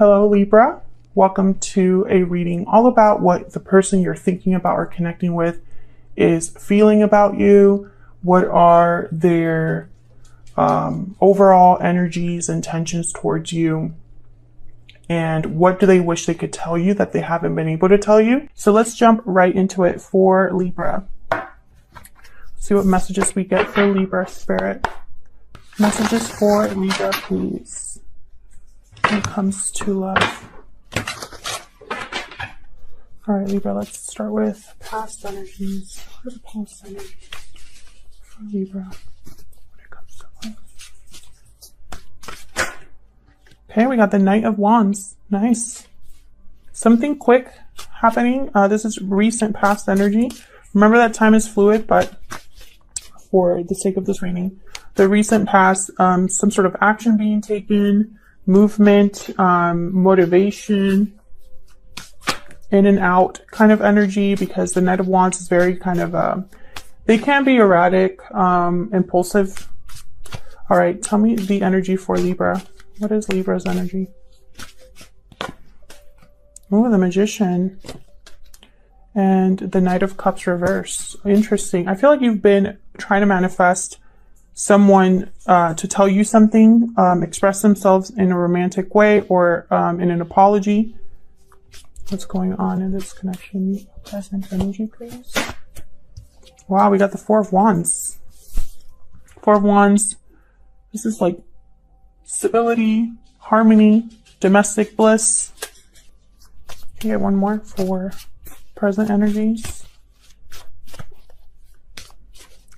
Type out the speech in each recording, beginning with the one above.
Hello, Libra. Welcome to a reading all about what the person you're thinking about or connecting with is feeling about you. What are their overall energies, intentions towards you? And what do they wish they could tell you that they haven't been able to tell you? So let's jump right into it for Libra. Let's see what messages we get for Libra spirit. Messages for Libra, please. When it comes to love. All right, Libra, let's start with past energies. What are the past energies for Libra when it comes to love? Okay, we got the Knight of Wands. Nice. Something quick happening. This is recent past energy. Remember that time is fluid, but for the sake of this reading, the recent past, some sort of action being taken, movement, motivation, in and out kind of energy, because the Knight of Wands is very kind of, they can be erratic, impulsive. All right, tell me the energy for Libra. What is Libra's energy? Oh, the Magician and the Knight of Cups reverse. Interesting. I feel like you've been trying to manifest someone to tell you something, express themselves in a romantic way or in an apology. What's going on in this connection? Present energy, please. Wow, we got the Four of Wands. Four of Wands. This is like stability, harmony, domestic bliss. Can you get one more for present energies?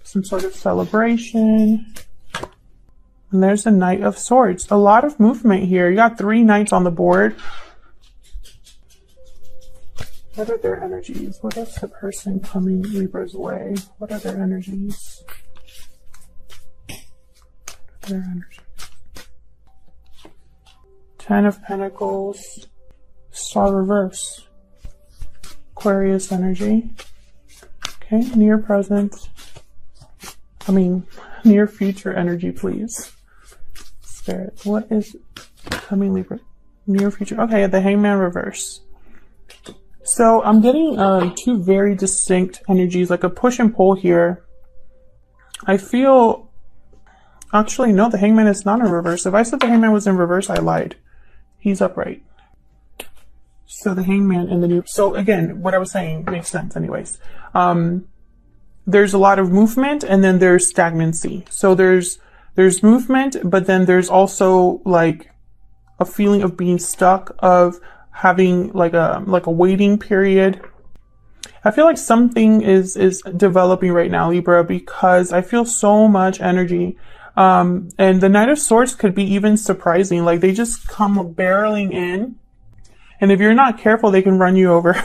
Some sort of celebration. And there's the Knight of Swords. A lot of movement here. You got 3 knights on the board. What are their energies? What is the person coming Libra's way? What are their energies? What are their energies? 10 of Pentacles. Star reverse. Aquarius energy. Okay, near present. Near future energy, please. Spirit, what is coming Libra? Near future. Okay, the Hangman reverse. So I'm getting 2 very distinct energies, like a push and pull here. I feel, actually, no, the Hangman is not in reverse. If I said the Hangman was in reverse, I lied. He's upright. So the Hangman and the new, so again, what I was saying makes sense anyways. There's a lot of movement and then there's stagnancy. So there's movement, but then there's also like a feeling of being stuck, of having like a waiting period. I feel like something is developing right now, Libra, because I feel so much energy. And the Knight of Swords could be even surprising. Like they just come barreling in. And if you're not careful, they can run you over.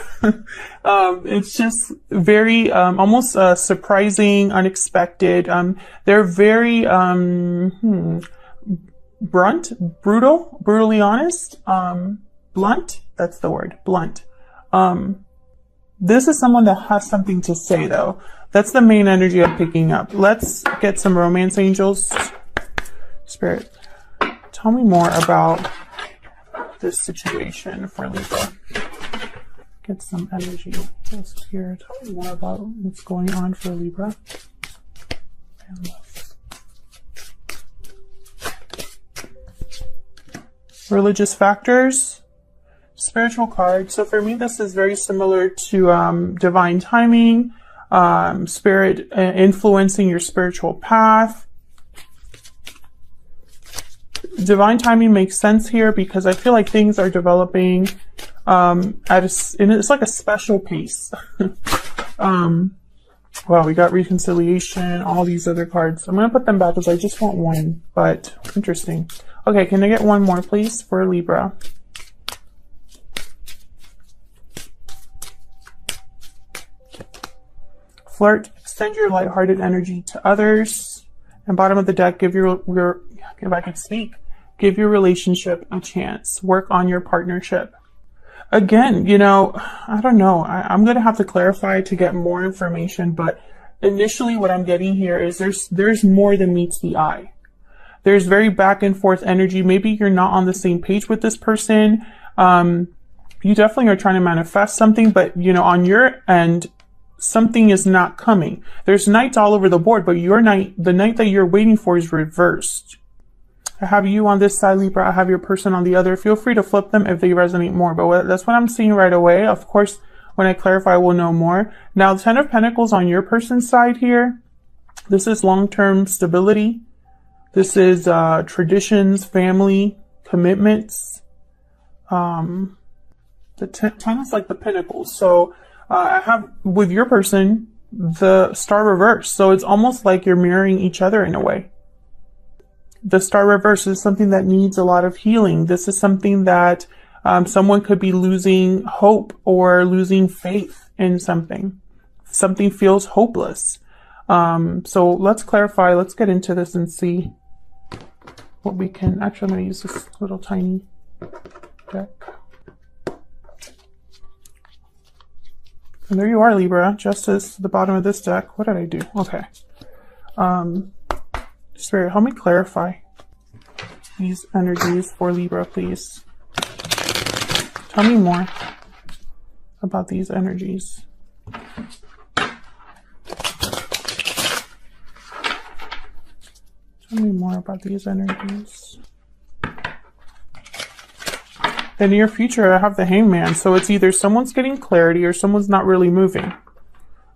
It's just very, almost surprising, unexpected. They're very brutally honest, blunt. That's the word, blunt. This is someone that has something to say, though. That's the main energy I'm picking up. Let's get some romance angels. Spirit, tell me more about this situation for Libra. Get some energy just here. Tell me more about what's going on for Libra. And love. Religious factors, spiritual card. So for me, this is very similar to divine timing, spirit influencing your spiritual path. Divine timing makes sense here because I feel like things are developing it's like a special pace. Wow, we got reconciliation, all these other cards. I'm going to put them back because I just want one, but interesting. Okay, can I get one more, please, for Libra? Flirt, extend your lighthearted energy to others. And bottom of the deck, give your if I can speak, give your relationship a chance. Work on your partnership. Again, you know, I don't know. I'm going to have to clarify to get more information, but initially what I'm getting here is there's more than meets the eye. There's very back and forth energy. Maybe you're not on the same page with this person. You definitely are trying to manifest something, but you know, on your end, something is not coming. There's knights all over the board, but your knight, the knight that you're waiting for, is reversed. I have you on this side, Libra. I have your person on the other. Feel free to flip them if they resonate more, but that's what I'm seeing right away. Of course, when I clarify, we'll know more. Now, the 10 of Pentacles on your person's side here. This is long-term stability. This is traditions, family, commitments. The 10 is like the Pentacles. So I have, with your person, the Star reverse. So it's almost like you're mirroring each other in a way. The Star reverse is something that needs a lot of healing. This is something that someone could be losing hope or losing faith in something. Something feels hopeless. So let's clarify. Let's get into this and see what we can. Actually, I'm going to use this little tiny deck. And there you are, Libra, just as the bottom of this deck. What did I do? Okay. Spirit, help me clarify these energies for Libra, please. Tell me more about these energies. Tell me more about these energies. The near future, I have the Hangman. So it's either someone's getting clarity or someone's not really moving.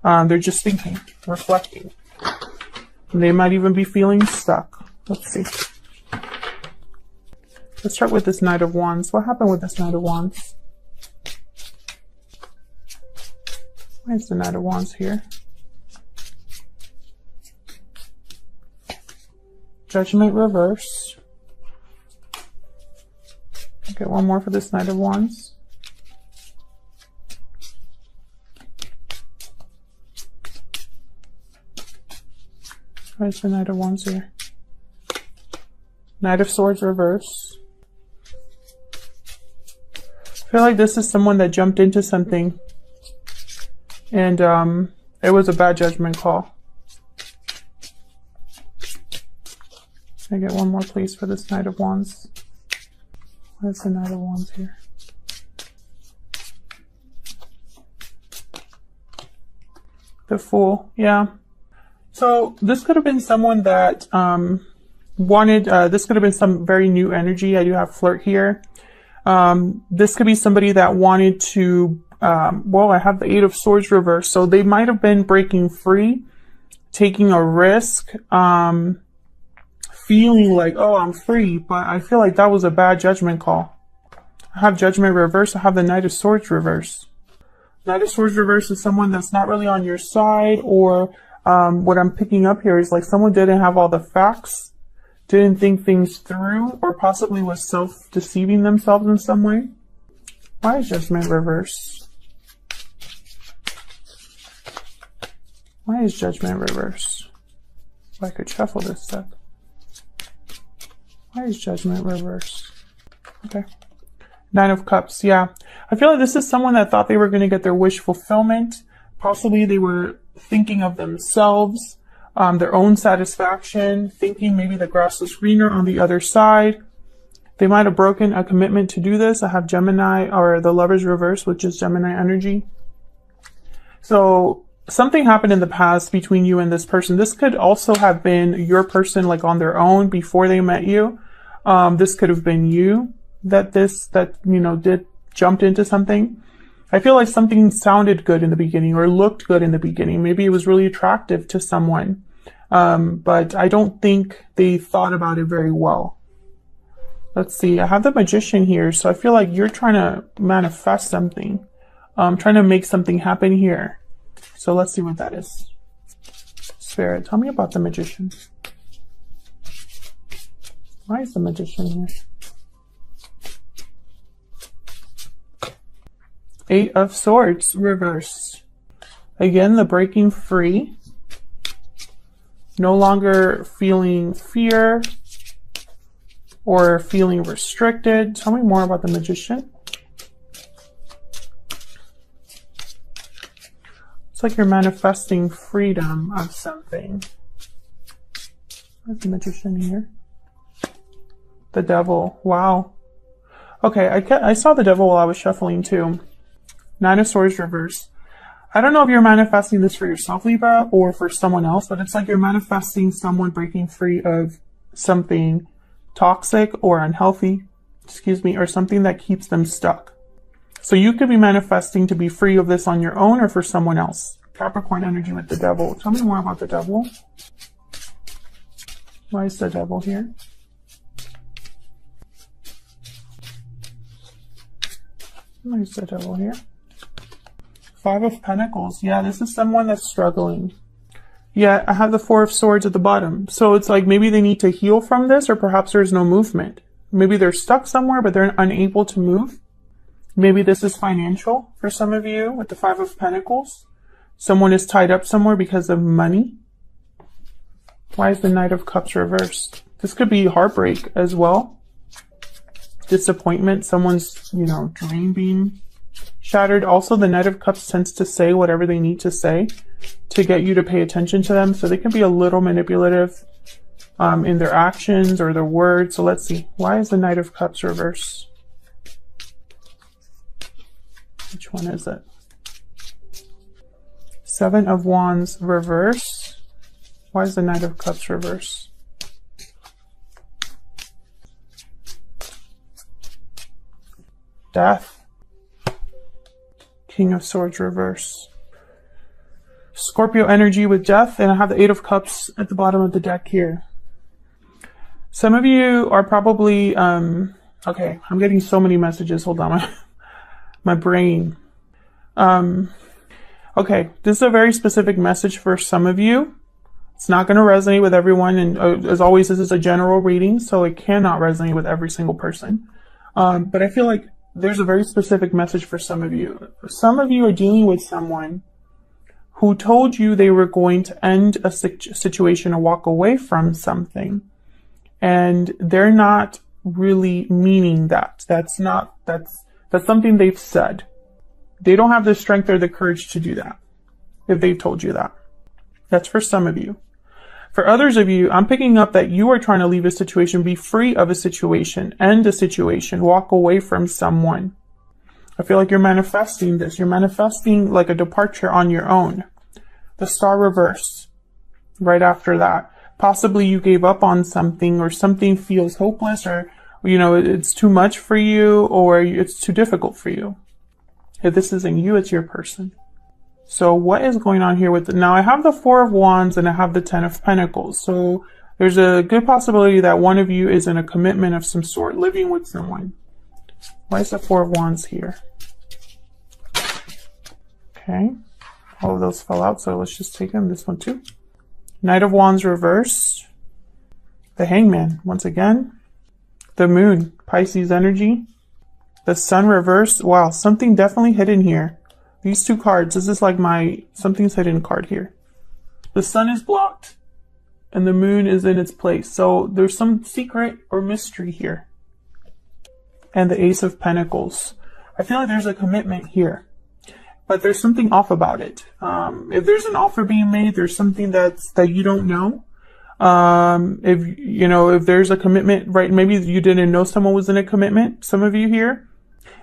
They're just thinking, reflecting. And they might even be feeling stuck. Let's see. Let's start with this Knight of Wands. What happened with this Knight of Wands? Why is the Knight of Wands here? Judgment reverse. Okay, one more for this Knight of Wands. Where's the Knight of Wands here? Knight of Swords reverse. I feel like this is someone that jumped into something and it was a bad judgment call. Can I get one more please for this Knight of Wands? Where's the Knight of Wands here? The Fool, yeah. So this could have been someone that wanted, this could have been some very new energy. I do have flirt here. This could be somebody that wanted to, well, I have the Eight of Swords reverse. So they might have been breaking free, taking a risk, feeling like, oh, I'm free, but I feel like that was a bad judgment call. I have Judgment reverse. I have the Knight of Swords reverse. Knight of Swords reverse is someone that's not really on your side, or what I'm picking up here is like someone didn't have all the facts, didn't think things through, or possibly was self-deceiving themselves in some way. Why is Judgment reverse? Why is Judgment reverse? Well, I could shuffle this stuff. Why is Judgment reverse? Okay. Nine of Cups, yeah. I feel like this is someone that thought they were going to get their wish fulfillment. Possibly they were thinking of themselves, their own satisfaction, thinking maybe the grass was greener on the other side. They might have broken a commitment to do this. I have Gemini, or the Lover's reverse, which is Gemini energy. So something happened in the past between you and this person. This could also have been your person, like on their own before they met you. This could have been you that you know, jumped into something. I feel like something sounded good in the beginning or looked good in the beginning. Maybe it was really attractive to someone. But I don't think they thought about it very well. Let's see. I have the Magician here. So I feel like you're trying to manifest something. Trying to make something happen here. So let's see what that is. Spirit, tell me about the Magician. Why is the Magician here? Eight of Swords reverse. Again, the breaking free. No longer feeling fear or feeling restricted. Tell me more about the Magician. It's like you're manifesting freedom of something. Where's the Magician here? The Devil. Wow. Okay, I saw the Devil while I was shuffling too. Nine of Swords reverse. I don't know if you're manifesting this for yourself, Libra, or for someone else, but it's like you're manifesting someone breaking free of something toxic or unhealthy, or something that keeps them stuck. So you could be manifesting to be free of this on your own or for someone else. Capricorn energy with the Devil. Tell me more about the Devil. Why is the Devil here? Why is the Devil here? Five of Pentacles. Yeah, this is someone that's struggling. Yeah, I have the Four of Swords at the bottom. So it's like maybe they need to heal from this, or perhaps there's no movement. Maybe they're stuck somewhere, but they're unable to move. Maybe this is financial for some of you with the Five of Pentacles. Someone is tied up somewhere because of money. Why is the Knight of Cups reversed? This could be heartbreak as well. Disappointment. Someone's, dream being shattered. Also, the Knight of Cups tends to say whatever they need to say to get you to pay attention to them. So they can be a little manipulative in their actions or their words. So let's see. Why is the Knight of Cups reversed? Which one is it? Seven of Wands reverse. Why is the Knight of Cups reverse? Death. King of Swords reverse. Scorpio energy with Death, and I have the Eight of Cups at the bottom of the deck here. Some of you are probably, okay, I'm getting so many messages. Hold on, my brain. Okay, this is a very specific message for some of you. It's not going to resonate with everyone, and as always, this is a general reading, so it cannot resonate with every single person. But I feel like there's a very specific message for some of you. Some of you are dealing with someone who told you they were going to end a situation or walk away from something, and they're not really meaning that. That's something they've said. They don't have the strength or the courage to do that if they've told you that. That's for some of you. For others of you, I'm picking up that you are trying to leave a situation, be free of a situation, end a situation, walk away from someone. I feel like you're manifesting this. You're manifesting like a departure on your own. The Star reverse right after that. Possibly you gave up on something, or something feels hopeless, or, it's too much for you, or it's too difficult for you. If this isn't you, it's your person. So what is going on here with now I have the Four of Wands and I have the Ten of Pentacles. So there's a good possibility that one of you is in a commitment of some sort, living with someone. Why is the Four of Wands here? Okay. All of those fell out, so let's just take them. This one too. Knight of Wands reversed. The Hangman, once again. The Moon, Pisces energy. The Sun reversed. Wow, something definitely hidden here. These two cards, this is like something's hidden card here. The Sun is blocked and the Moon is in its place. So there's some secret or mystery here. And the Ace of Pentacles. I feel like there's a commitment here, but there's something off about it. If there's an offer being made, there's something that you don't know. If there's a commitment, right? Maybe you didn't know someone was in a commitment. Some of you here,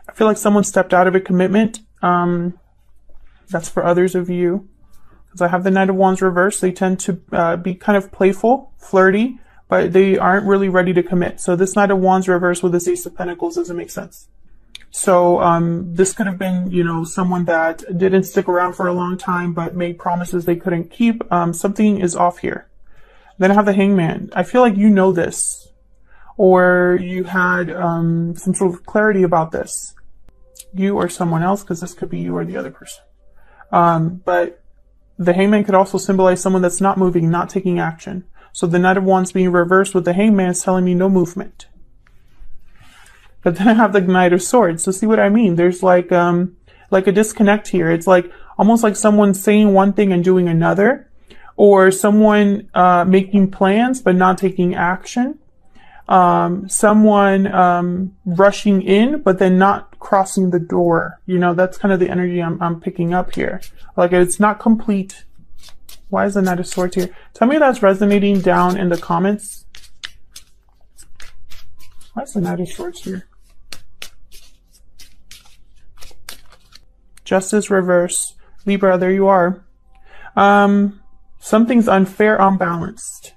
I feel like someone stepped out of a commitment. That's for others of you. Because I have the Knight of Wands reversed. They tend to be kind of playful, flirty, but they aren't really ready to commit. So this Knight of Wands reversed with this Ace of Pentacles doesn't make sense. So this could have been, someone that didn't stick around for a long time, but made promises they couldn't keep. Something is off here. Then I have the Hangman. I feel like you know this, or you had some sort of clarity about this. You or someone else, because this could be you or the other person. But the Hangman could also symbolize someone that's not moving, not taking action. So the Knight of Wands being reversed with the Hangman is telling me no movement. But then I have the Knight of Swords. So see what I mean? There's like a disconnect here. It's like almost like someone saying one thing and doing another, or someone making plans but not taking action. Someone rushing in but then not crossing the door. That's kind of the energy I'm picking up here. Like it's not complete. Why is the Knight of Swords here? Tell me that's resonating down in the comments. Why is the Knight of Swords here? Justice reverse. Libra, there you are. Something's unfair, unbalanced.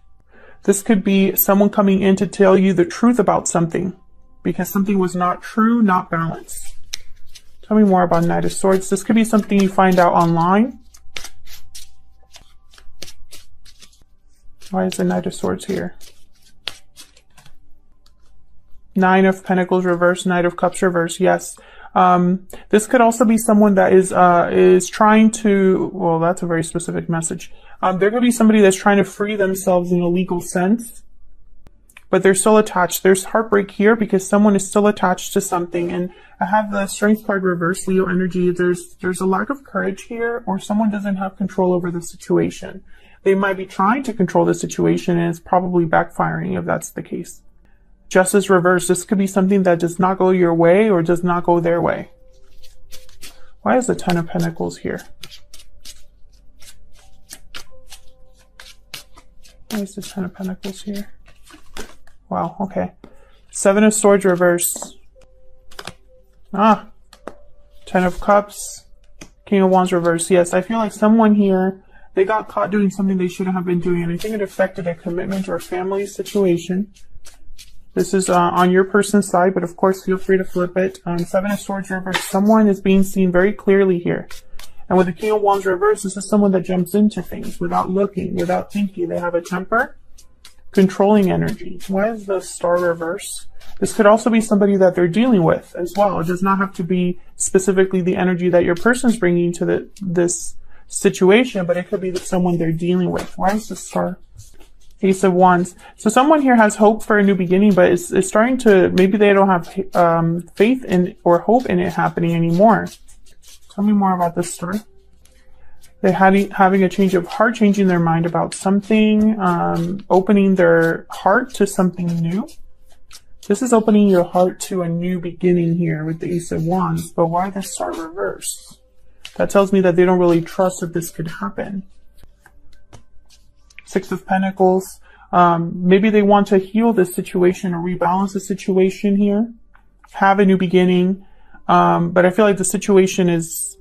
This could be someone coming in to tell you the truth about something because something was not true, not balanced. Tell me more about Knight of Swords. This could be something you find out online. Why is the Knight of Swords here? Nine of Pentacles reverse, Knight of Cups reverse. Yes. This could also be someone that is trying to, well, that's a very specific message. There could be somebody that's trying to free themselves in a legal sense, but they're still attached. There's heartbreak here because someone is still attached to something. And I have the Strength card reverse, Leo energy. There's a lack of courage here, or someone doesn't have control over the situation. They might be trying to control the situation and it's probably backfiring if that's the case. Justice reverse. This could be something that does not go your way or does not go their way. Why is the Ten of Pentacles here? Why is the Ten of Pentacles here? Wow, okay. Seven of Swords reverse. Ten of Cups. King of Wands reverse. Yes, I feel like someone here, they got caught doing something they shouldn't have been doing, and I think it affected a commitment or a family situation. This is on your person's side, but of course, feel free to flip it. Seven of Swords reverse. Someone is being seen very clearly here. And with the King of Wands reverse, this is someone that jumps into things without looking, without thinking. They have a temper, controlling energy. Why is the Star reverse? This could also be somebody that they're dealing with as well. It does not have to be specifically the energy that your person's bringing to this situation, but it could be someone they're dealing with. Why is the Star? Ace of Wands. So someone here has hope for a new beginning, but it's starting to, maybe they don't have faith in or hope in it happening anymore. Tell me more about this story. They're having a change of heart, changing their mind about something, opening their heart to something new. This is opening your heart to a new beginning here with the Ace of Wands, but why the Star reverse? That tells me that they don't really trust that this could happen. Six of Pentacles. Maybe they want to heal this situation or rebalance the situation here. Have a new beginning. But I feel like the situation is,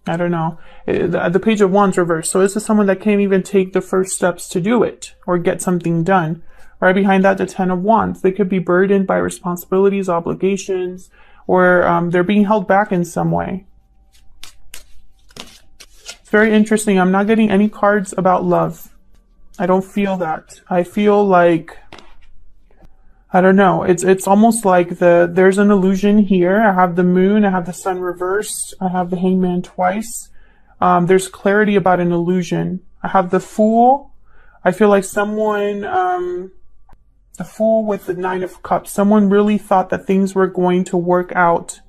I don't know. The Page of Wands reversed. So this is someone that can't even take the first steps to do it or get something done. Right behind that, the Ten of Wands. They could be burdened by responsibilities, obligations, or they're being held back in some way. It's very interesting. I'm not getting any cards about love. I don't feel that. I feel like, I don't know. It's almost like there's an illusion here. I have the Moon. I have the Sun reversed. I have the Hangman twice. There's clarity about an illusion. I have the Fool. I feel like someone, the Fool with the Nine of Cups. Someone really thought that things were going to work out.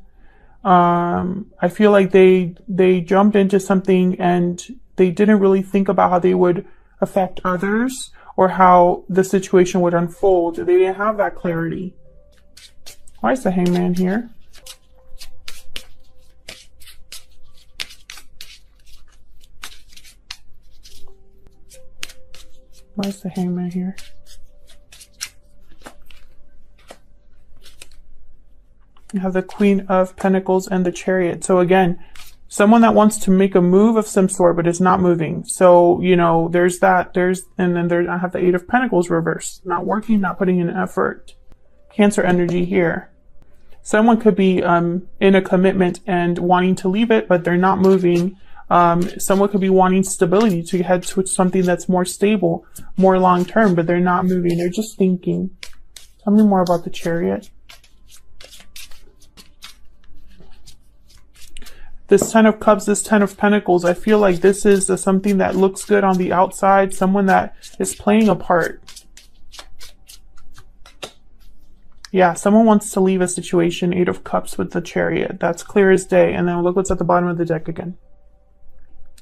I feel like they jumped into something and they didn't really think about how they would affect others or how the situation would unfold. They didn't have that clarity. Why is the Hangman here? Why is the Hangman here? You have the Queen of Pentacles and the Chariot. So again, someone that wants to make a move of some sort, but is not moving. So, you know, there's that, and then I have the Eight of Pentacles reversed. Not working, not putting in effort. Cancer energy here. Someone could be in a commitment and wanting to leave it, but they're not moving. Someone could be wanting stability to head to something that's more stable, more long-term, but they're not moving. They're just thinking. Tell me more about the Chariot. This Ten of Cups, this Ten of Pentacles, I feel like this is something that looks good on the outside, someone that is playing a part. Yeah, someone wants to leave a situation. Eight of Cups with the Chariot. That's clear as day. And then look what's at the bottom of the deck again.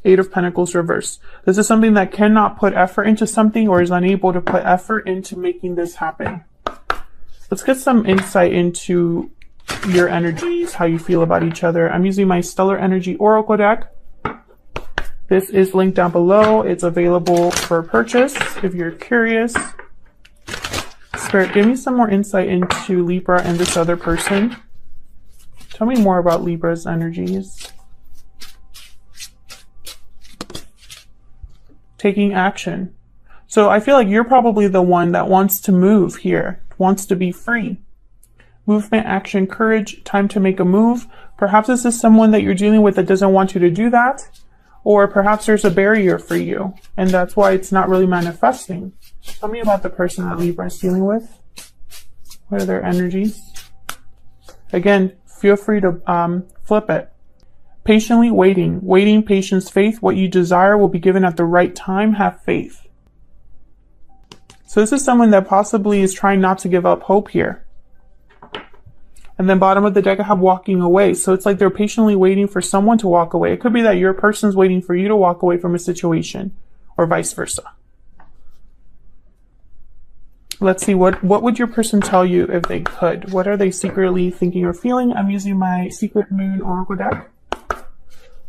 Eight of Pentacles reversed. This is something that cannot put effort into something or is unable to put effort into making this happen. Let's get some insight into your energies, how you feel about each other. I'm using my Stellar Energy Oracle deck. This is linked down below. It's available for purchase if you're curious. Spirit, give me some more insight into Libra and this other person. Tell me more about Libra's energies. Taking action. So I feel like you're probably the one that wants to move here, wants to be free. Movement, action, courage, time to make a move. Perhaps this is someone that you're dealing with that doesn't want you to do that. Or perhaps there's a barrier for you, and that's why it's not really manifesting. Tell me about the person that Libra is dealing with. What are their energies? Again, feel free to flip it. Patiently waiting. Waiting, patience, faith. What you desire will be given at the right time. Have faith. So this is someone that possibly is trying not to give up hope here. And then bottom of the deck, I have walking away. So it's like they're patiently waiting for someone to walk away. It could be that your person's waiting for you to walk away from a situation, or vice versa. Let's see, what would your person tell you if they could? What are they secretly thinking or feeling? I'm using my Secret Moon Oracle deck.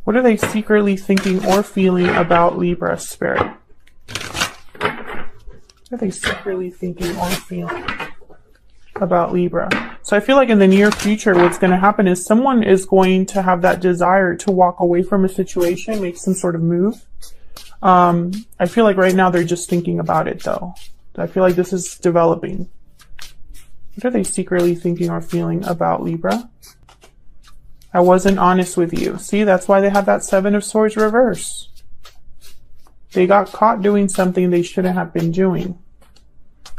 What are they secretly thinking or feeling about Libra, Spirit? What are they secretly thinking or feeling about Libra? So I feel like in the near future, what's going to happen is someone is going to have that desire to walk away from a situation, make some sort of move. I feel like right now they're just thinking about it though. I feel like this is developing. What are they secretly thinking or feeling about Libra? I wasn't honest with you. See, that's why they have that Seven of Swords reverse. They got caught doing something they shouldn't have been doing.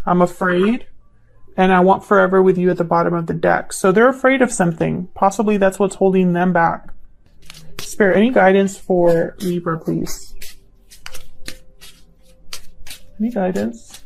I'm afraid, and I want forever with you at the bottom of the deck. So they're afraid of something. Possibly that's what's holding them back. Spirit, any guidance for Libra, please? Any guidance?